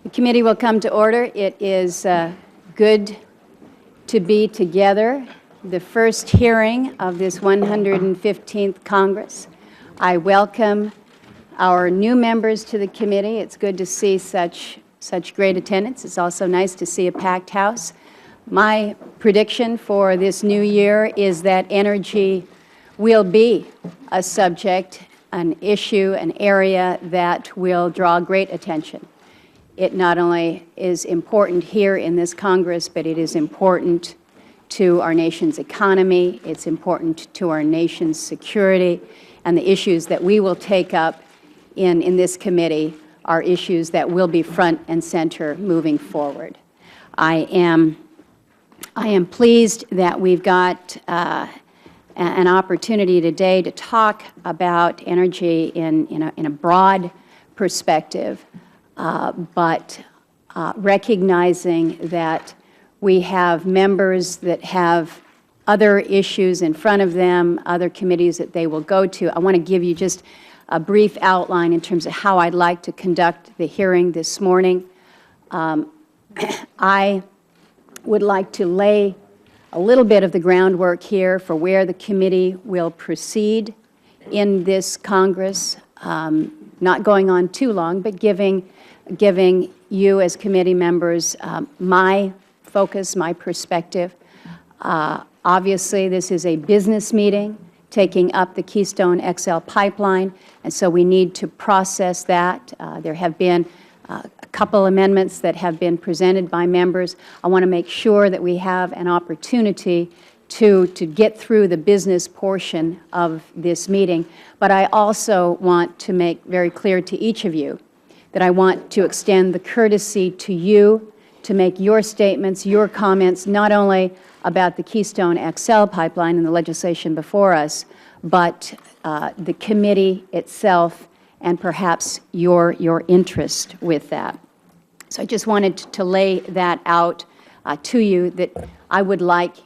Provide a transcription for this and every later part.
The committee will come to order. It is good to be together. The first hearing of this 115th Congress. I welcome our new members to the committee. It's good to see such great attendance. It's also nice to see a packed house. My prediction for this new year is that energy will be a subject, an issue, an area that will draw great attention. It not only is important here in this Congress, but it is important to our nation's economy, it's important to our nation's security, and the issues that we will take up in this committee are issues that will be front and center moving forward. I am pleased that we've got an opportunity today to talk about energy in a broad perspective, but recognizing that we have members that have other issues in front of them, other committees that they will go to. I want to give you just a brief outline in terms of how I'd like to conduct the hearing this morning. I would like to lay a little bit of the groundwork here for where the committee will proceed in this Congress, not going on too long, but giving you as committee members my focus, my perspective. Obviously, this is a business meeting taking up the Keystone XL Pipeline, and so we need to process that. There have been a couple amendments that have been presented by members. I want to make sure that we have an opportunity to get through the business portion of this meeting, but I also want to make very clear to each of you that I want to extend the courtesy to you to make your statements, your comments, not only about the Keystone XL Pipeline and the legislation before us, but the committee itself and perhaps your interest with that. So I just wanted to lay that out to you, that I would like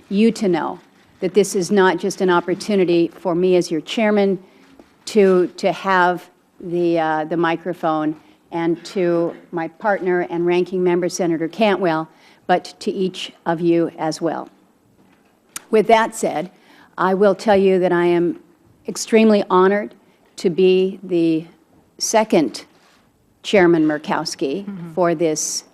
you to know that this is not just an opportunity for me as your chairman to have the microphone, and to my partner and ranking member, Senator Cantwell, but to each of you as well. With that said, I will tell you that I am extremely honored to be the second Chairman Murkowski for this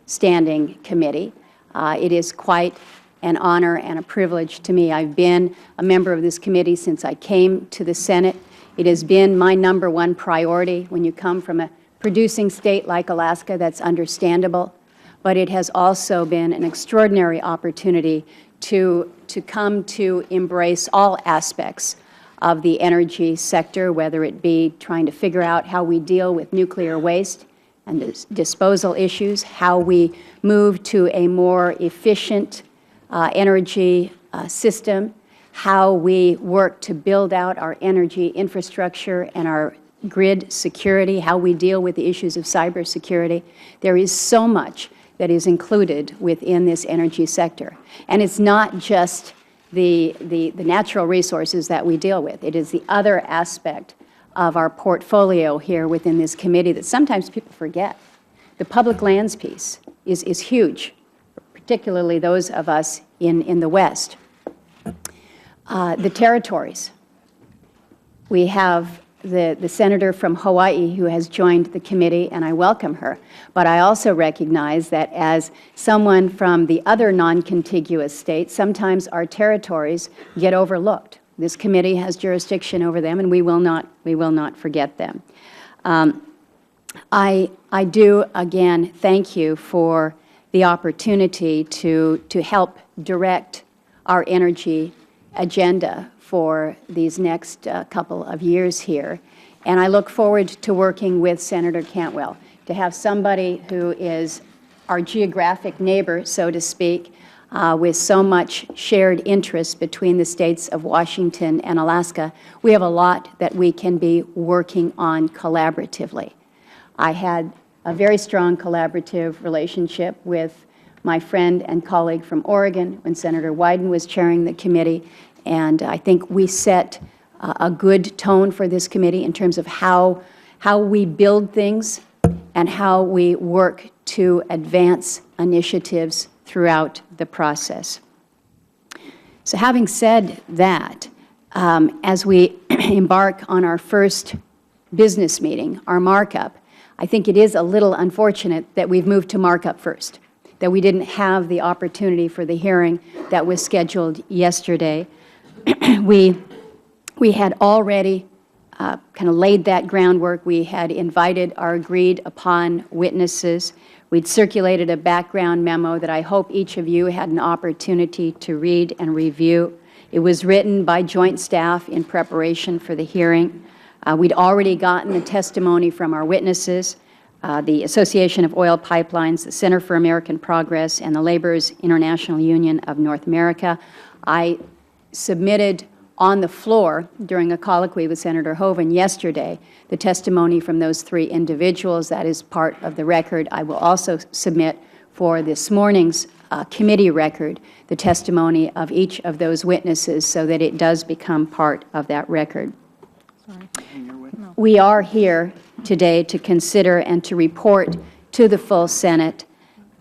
standing committee. It is quite an honor and a privilege to me. I've been a member of this committee since I came to the Senate. It has been my #1 priority. When you come from a producing state like Alaska, that's understandable, but it has also been an extraordinary opportunity to come to embrace all aspects of the energy sector, whether it be trying to figure out how we deal with nuclear waste and disposal issues, how we move to a more efficient energy system, how we work to build out our energy infrastructure and our grid security, how we deal with the issues of cybersecurity. There is so much that is included within this energy sector. And it's not just the natural resources that we deal with. It is the other aspect of our portfolio here within this committee that sometimes people forget. The public lands piece is huge, particularly those of us in the West. The territories. We have the senator from Hawaii who has joined the committee, and I welcome her. But I also recognize that as someone from the other non-contiguous states, sometimes our territories get overlooked. This committee has jurisdiction over them, and we will not forget them. I do, again, thank you for the opportunity to help direct our energy agenda for these next couple of years here. And I look forward to working with Senator Cantwell, to have somebody who is our geographic neighbor, so to speak, with so much shared interest between the states of Washington and Alaska. We have a lot that we can be working on collaboratively. I had a very strong collaborative relationship with my friend and colleague from Oregon when Senator Wyden was chairing the committee, and I think we set a good tone for this committee in terms of how we build things and how we work to advance initiatives throughout the process. So having said that, as we embark on our first business meeting, our markup, I think it is a little unfortunate that we've moved to markup first, that we didn't have the opportunity for the hearing that was scheduled yesterday. We had already kind of laid that groundwork. We had invited our agreed-upon witnesses. We'd circulated a background memo that I hope each of you had an opportunity to read and review. It was written by joint staff in preparation for the hearing. We'd already gotten the testimony from our witnesses, the Association of Oil Pipelines, the Center for American Progress, and the Laborers International Union of North America. I submitted on the floor during a colloquy with Senator Hoeven yesterday the testimony from those three individuals. That is part of the record. I will also submit for this morning's committee record the testimony of each of those witnesses so that it does become part of that record. Sorry. We are here today to consider and to report to the full Senate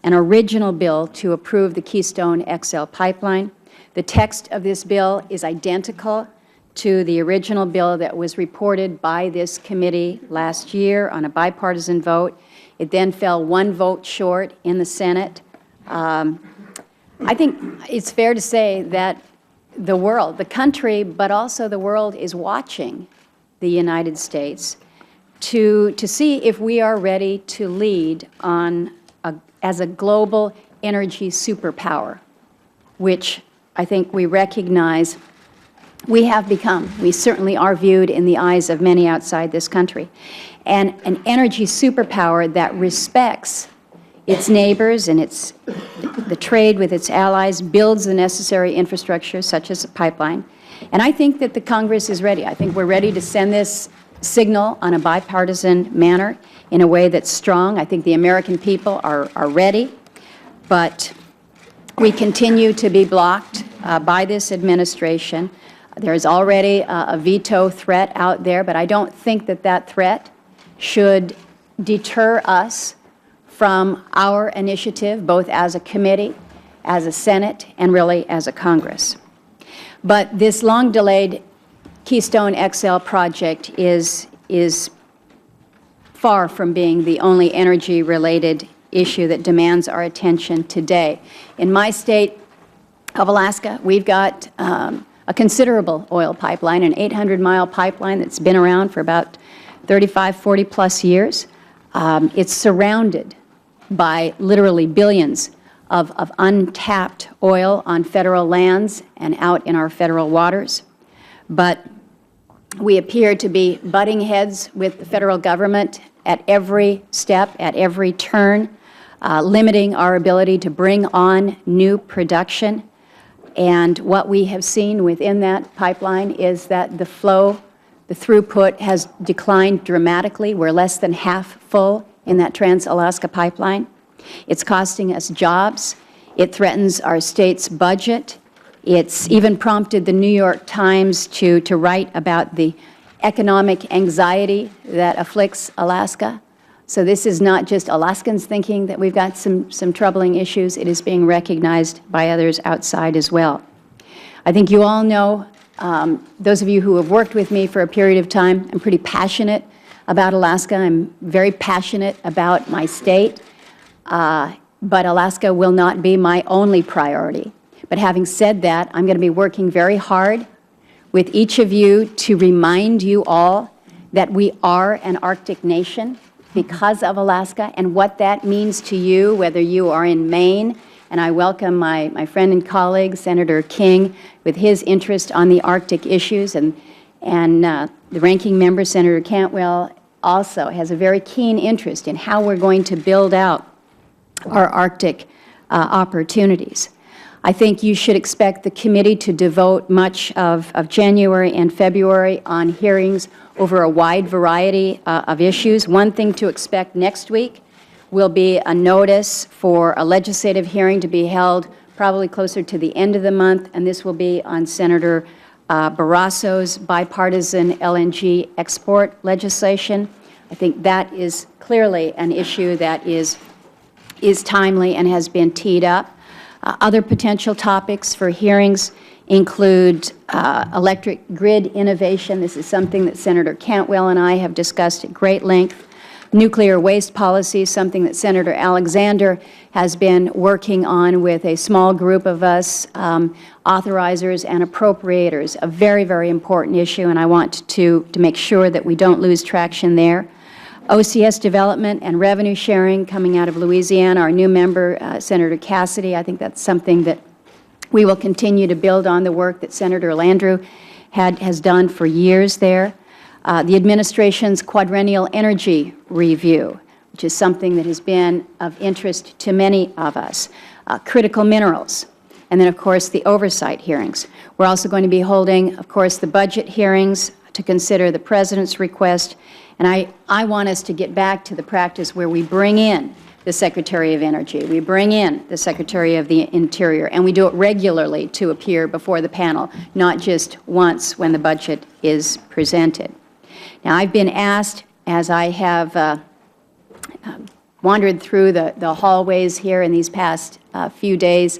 an original bill to approve the Keystone XL Pipeline. The text of this bill is identical to the original bill that was reported by this committee last year on a bipartisan vote. It then fell one vote short in the Senate. I think it's fair to say that the world, the country, but also the world is watching the United States to see if we are ready to lead on as a global energy superpower, which I think we recognize we have become. We certainly are viewed in the eyes of many outside this country. And an energy superpower that respects its neighbors and the trade with its allies, builds the necessary infrastructure such as a pipeline. And I think that the Congress is ready. I think we're ready to send this signal on a bipartisan manner in a way that's strong. I think the American people are ready, but we continue to be blocked by this administration. There is already a veto threat out there, but I don't think that that threat should deter us from our initiative, both as a committee, as a Senate, and really as a Congress. But this long-delayed Keystone XL project is far from being the only energy-related issue that demands our attention today. In my state of Alaska, we've got a considerable oil pipeline, an 800-mile pipeline that's been around for about 35, 40-plus years. It's surrounded by literally billions of untapped oil on federal lands and out in our federal waters. But we appear to be butting heads with the federal government at every step, at every turn, limiting our ability to bring on new production. And what we have seen within that pipeline is that the flow, the throughput has declined dramatically. We're less than half full in that Trans-Alaska pipeline. It's costing us jobs. It threatens our state's budget. It's even prompted the New York Times to write about the economic anxiety that afflicts Alaska. So this is not just Alaskans thinking that we've got some troubling issues. It is being recognized by others outside as well. I think you all know, those of you who have worked with me for a period of time, I'm pretty passionate about Alaska. I'm very passionate about my state. But Alaska will not be my only priority. But having said that, I'm going to be working very hard with each of you to remind you all that we are an Arctic nation because of Alaska and what that means to you, whether you are in Maine. And I welcome my friend and colleague, Senator King, with his interest on the Arctic issues. And the ranking member, Senator Cantwell, also has a very keen interest in how we're going to build out our Arctic opportunities. I think you should expect the committee to devote much of January and February on hearings over a wide variety of issues. One thing to expect next week will be a notice for a legislative hearing to be held probably closer to the end of the month, and this will be on Senator Barrasso's bipartisan LNG export legislation. I think that is clearly an issue that is timely and has been teed up. Other potential topics for hearings include electric grid innovation. This is something that Senator Cantwell and I have discussed at great length. Nuclear waste policy, something that Senator Alexander has been working on with a small group of us, authorizers and appropriators, a very, very important issue, and I want to make sure that we don't lose traction there. OCS development and revenue sharing coming out of Louisiana, our new member, Senator Cassidy, I think that's something that we will continue to build on the work that Senator Landrieu has done for years there. The administration's quadrennial energy review, which is something that has been of interest to many of us. Critical minerals, and then, of course, the oversight hearings. We're also going to be holding, of course, the budget hearings to consider the President's request. And I want us to get back to the practice where we bring in the Secretary of Energy, we bring in the Secretary of the Interior, and we do it regularly to appear before the panel, not just once when the budget is presented. Now, I've been asked, as I have wandered through the hallways here in these past few days,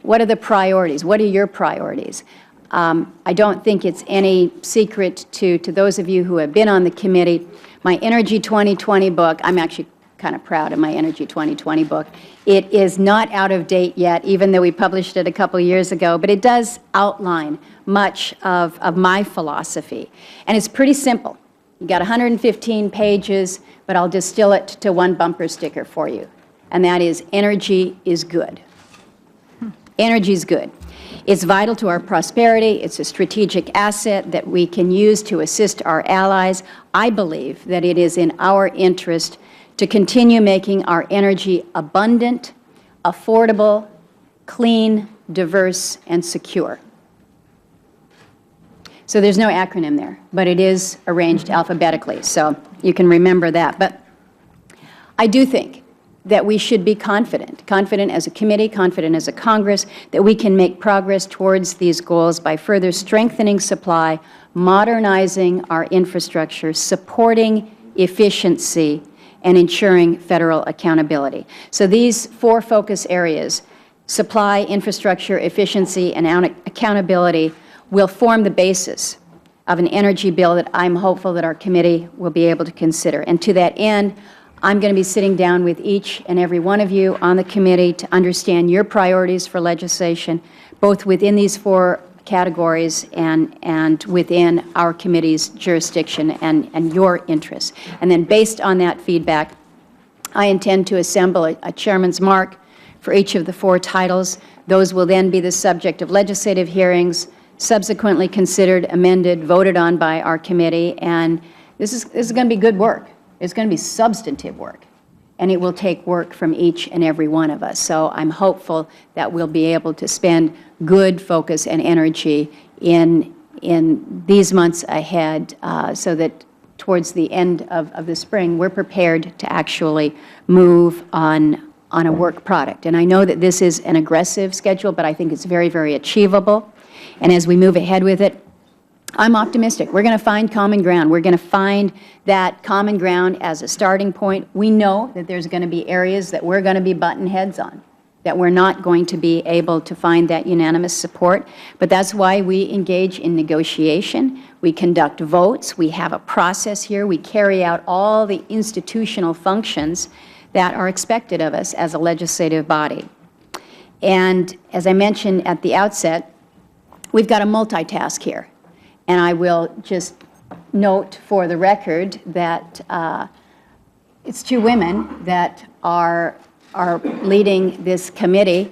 what are the priorities? What are your priorities? I don't think it's any secret to those of you who have been on the committee. My Energy 2020 book, I'm actually kind of proud of my Energy 2020 book. It is not out of date yet, even though we published it a couple years ago, but it does outline much of my philosophy. And it's pretty simple. You've got 115 pages, but I'll distill it to one bumper sticker for you, and that is energy is good. Energy is good. It's vital to our prosperity. It's a strategic asset that we can use to assist our allies. I believe that it is in our interest to continue making our energy abundant, affordable, clean, diverse, and secure. So there's no acronym there, but it is arranged alphabetically, so you can remember that. But I do think that we should be confident as a committee, confident as a Congress, that we can make progress towards these goals by further strengthening supply, modernizing our infrastructure, supporting efficiency, and ensuring federal accountability. So these four focus areas, supply, infrastructure, efficiency, and accountability, will form the basis of an energy bill that I'm hopeful that our committee will be able to consider. And to that end, I'm going to be sitting down with each and every one of you on the committee to understand your priorities for legislation, both within these four categories and within our committee's jurisdiction and your interests. And then based on that feedback, I intend to assemble a chairman's mark for each of the four titles. Those will then be the subject of legislative hearings, subsequently considered, amended, voted on by our committee, and this is going to be good work. It's going to be substantive work, and it will take work from each and every one of us. So I'm hopeful that we'll be able to spend good focus and energy in these months ahead so that towards the end of the spring, we're prepared to actually move on a work product. And I know that this is an aggressive schedule, but I think it's very, very achievable. And as we move ahead with it, I'm optimistic. We're going to find common ground. We're going to find that common ground as a starting point. We know that there's going to be areas that we're going to be button heads on, that we're not going to be able to find that unanimous support. But that's why we engage in negotiation. We conduct votes. We have a process here. We carry out all the institutional functions that are expected of us as a legislative body. And as I mentioned at the outset, we've got to multitask here. And I will just note for the record that it's two women that are leading this committee.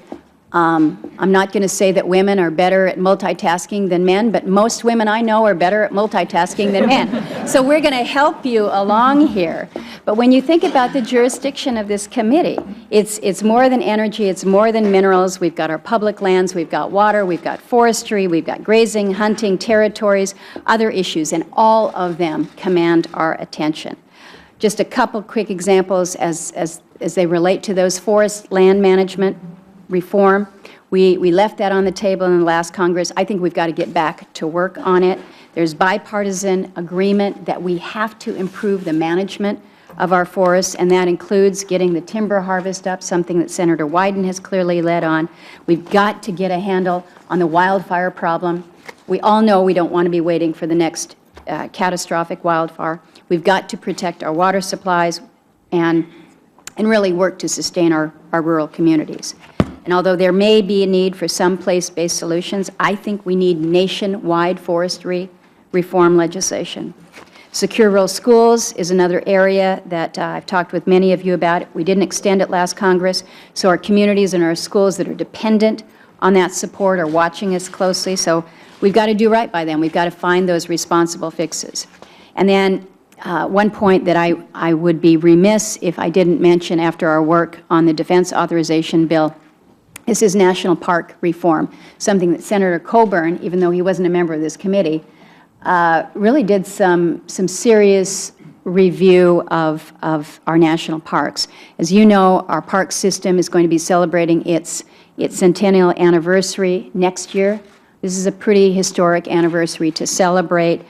I'm not going to say that women are better at multitasking than men, but most women I know are better at multitasking than men. So we're going to help you along here. But when you think about the jurisdiction of this committee, it's more than energy, it's more than minerals. We've got our public lands, we've got water, we've got forestry, we've got grazing, hunting, territories, other issues, and all of them command our attention. Just a couple quick examples as they relate to those: forest land management reform. We left that on the table in the last Congress. I think we've got to get back to work on it. There's bipartisan agreement that we have to improve the management of our forests, and that includes getting the timber harvest up, something that Senator Wyden has clearly led on. We've got to get a handle on the wildfire problem. We all know we don't want to be waiting for the next catastrophic wildfire. We've got to protect our water supplies and really work to sustain our rural communities. And although there may be a need for some place-based solutions, I think we need nationwide forestry reform legislation. Secure rural schools is another area that I've talked with many of you about. We didn't extend it last Congress, so our communities and our schools that are dependent on that support are watching us closely. So we've got to do right by them. We've got to find those responsible fixes. And then one point that I would be remiss if I didn't mention after our work on the Defense Authorization Bill. This is national park reform, something that Senator Coburn, even though he wasn't a member of this committee, really did some serious review of our national parks. As you know, our park system is going to be celebrating its centennial anniversary next year. This is a pretty historic anniversary to celebrate,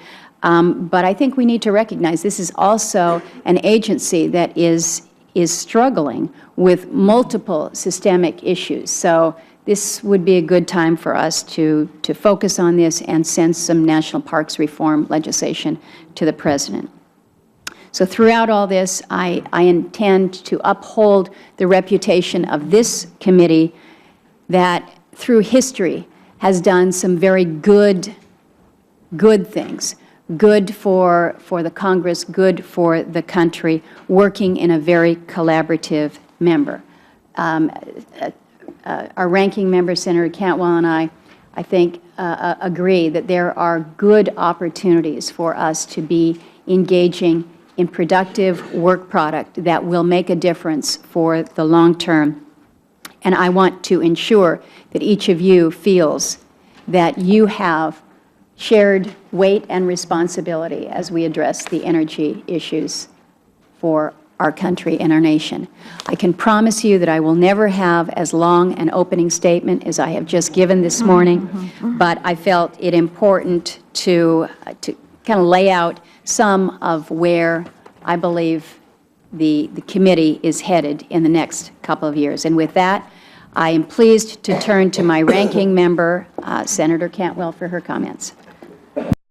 but I think we need to recognize this is also an agency that is struggling with multiple systemic issues. So this would be a good time for us to focus on this and send some national parks reform legislation to the President. So throughout all this, I intend to uphold the reputation of this committee that through history has done some very good things, good for the Congress, good for the country, working in a very collaborative manner. Our ranking member, Senator Cantwell, and I think, agree that there are good opportunities for us to be engaging in productive work product that will make a difference for the long term. And I want to ensure that each of you feels that you have shared weight and responsibility as we address the energy issues for our country and our nation. I can promise you that I will never have as long an opening statement as I have just given this morning, but I felt it important to kind of lay out some of where I believe the committee is headed in the next couple of years. And with that, I am pleased to turn to my ranking member, Senator Cantwell, for her comments.